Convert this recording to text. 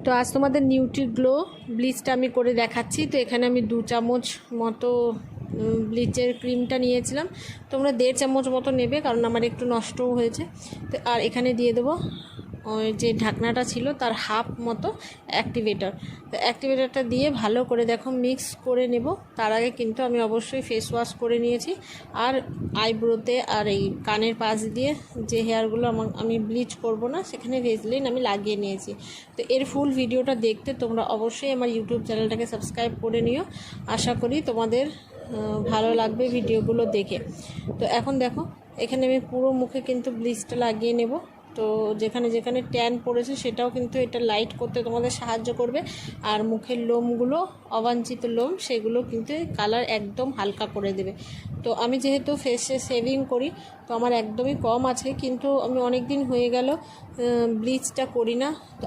তো আজ তোমাদের নিউট্রি গ্লো ব্লিচটা আমি করে দেখাচ্ছি। তো এখানে আমি 2 চামচ মতো ব্লিচের ক্রিমটা নিয়েছিলাম, তোমরা 1.5 চামচ মতো নেবে, কারণ আমার একটু নষ্টও হয়েছে। তো আর এখানে দিয়ে দেবো ওই যে ঢাকনাটা ছিল তার হাফ মতো অ্যাক্টিভেটর। তো অ্যাক্টিভেটরটা দিয়ে ভালো করে দেখো মিক্স করে নেব। তার আগে কিন্তু আমি অবশ্যই ফেস ওয়াশ করে নিয়েছি, আর আইব্রোতে আর এই কানের পাশ দিয়ে যে হেয়ারগুলো আমি ব্লিচ করব না সেখানে ভেজলিন আমি লাগিয়ে নিয়েছি। তো এর ফুল ভিডিওটা দেখতে তোমরা অবশ্যই আমার ইউটিউব চ্যানেলটাকে সাবস্ক্রাইব করে নিও। আশা করি তোমাদের ভালো লাগবে ভিডিওগুলো দেখে। তো এখন দেখো এখানে আমি পুরো মুখে কিন্তু ব্লিচটা লাগিয়ে নেব। তো যেখানে যেখানে ট্যান পড়েছে সেটাও কিন্তু এটা লাইট করতে তোমাদের সাহায্য করবে, আর মুখের লোমগুলো অবাঞ্ছিত লোম সেগুলো কিন্তু কালার একদম হালকা করে দেবে। তো আমি যেহেতু ফেসে শেভিং করি তো আমার একদমই কম আছে, কিন্তু আমি অনেক দিন হয়ে গেল ব্লিচটা করি না। তো